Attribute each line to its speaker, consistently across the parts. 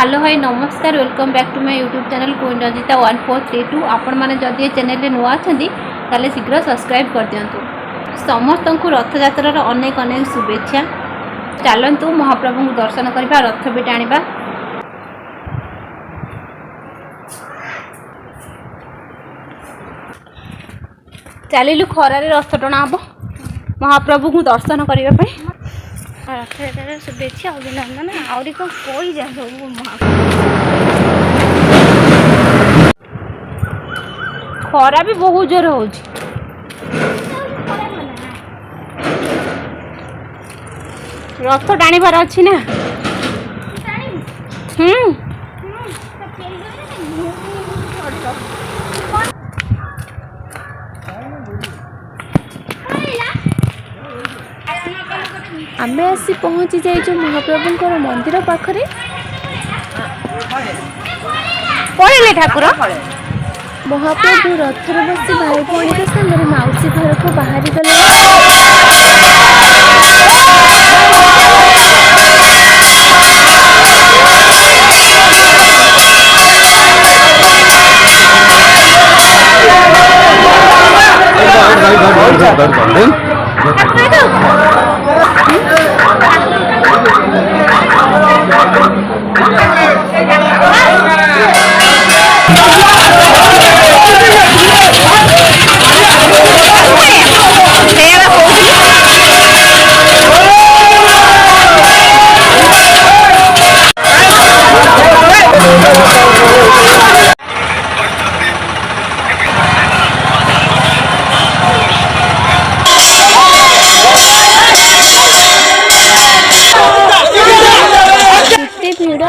Speaker 1: Hello hi नमस्कार welcome back to my YouTube channel Queen Ranjita 1432 आपण मैंने जदि ये चैनल नुआ अच्छा शीघ्र सब्सक्राइब कर दिंतु। समस्त को रथयात्रार अनेक अनेक शुभेच्छा। चलतु महाप्रभु को दर्शन करवा रथ भी टाणिबा। चलू खरारे रथ टणा हम महाप्रभु को दर्शन करने रथयात्रा शुभेच्छा अभिनंदन आहरी कौन कही जा सब खरा भी बहुत जोर हो रथ टाणीबार अच्छी ना।
Speaker 2: आमे आसी पहुँची जाइए महाप्रभुंर मंदिर पाखरे।
Speaker 1: पड़े ठाकुर
Speaker 2: महाप्रभु रथर बसी भाई भौणी के सागर मौसी घर को बाहरी गले।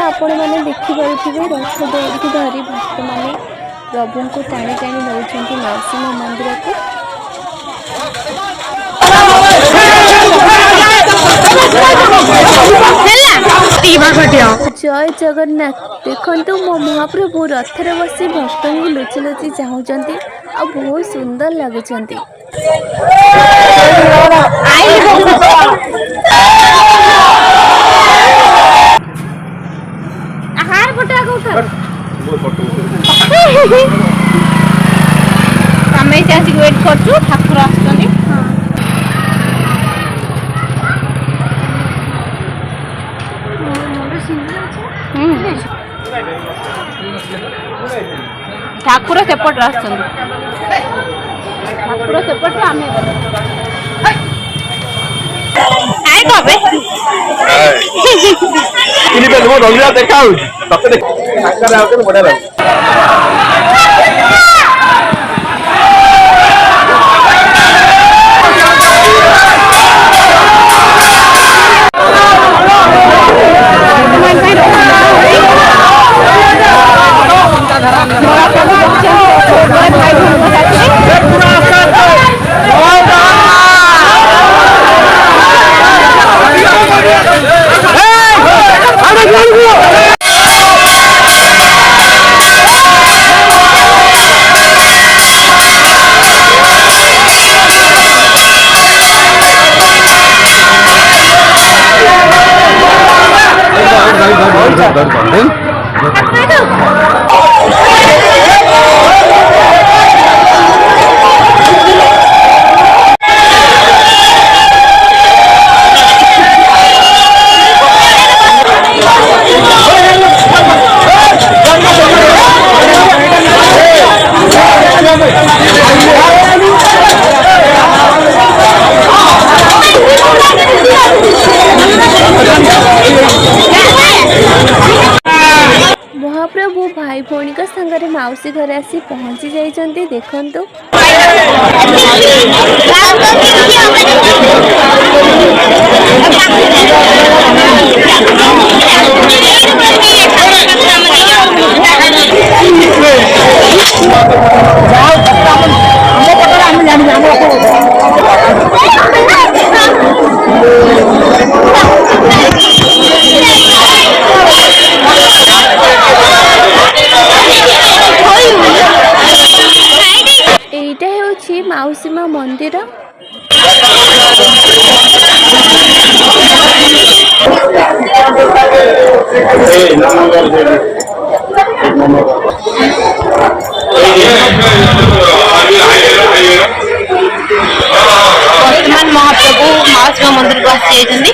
Speaker 2: आपण मैंने देखिपे रथ दौड़ की धरी भक्त मैंने प्रभु को टाणी टाणी नौकरी मौसी मंदिर को। जय जगन्नाथ। देखु मो महाप्रभु रथर बसी भक्त को लुचि लुचि चाहते आ बहुत सुंदर लगुच।
Speaker 1: वेट कर ठाकुर आसुनी ठाकुर सेपट ठाकुर सेपट आम देखा
Speaker 2: महाप्रभु भाई भौणी सागर मौसी घर आसी पहुँची जाइए। देखु मौसी माँ मंदिर।
Speaker 1: ବର୍ତ୍ତମାନ ମହାପ୍ରଭୁ ମାଉସୀ ମା ମନ୍ଦିରକୁ ଆସିଯାଇଛନ୍ତି।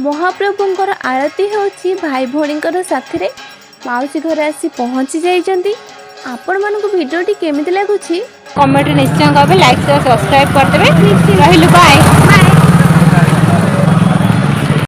Speaker 2: ମହାପ୍ରଭୁଙ୍କର ଆଳତି ହେଉଛି ଭାଇ ଭଉଣୀଙ୍କର ସାଥିରେ ମାଉସୀ ଘରେ ଆସି ପହଞ୍ଚି ଯାଇଛନ୍ତି। ଆପଣମାନଙ୍କୁ ଭିଡ଼ିଓଟି କେମିତି ଲାଗୁଛି
Speaker 1: କମେଣ୍ଟରେ ନିଶ୍ଚୟ କହିବେ, ଲାଇକ୍ ସେୟାର ସବସ୍କ୍ରାଇବ୍ କରିଦେବେ। ରହିଲୁ, ବାଏ।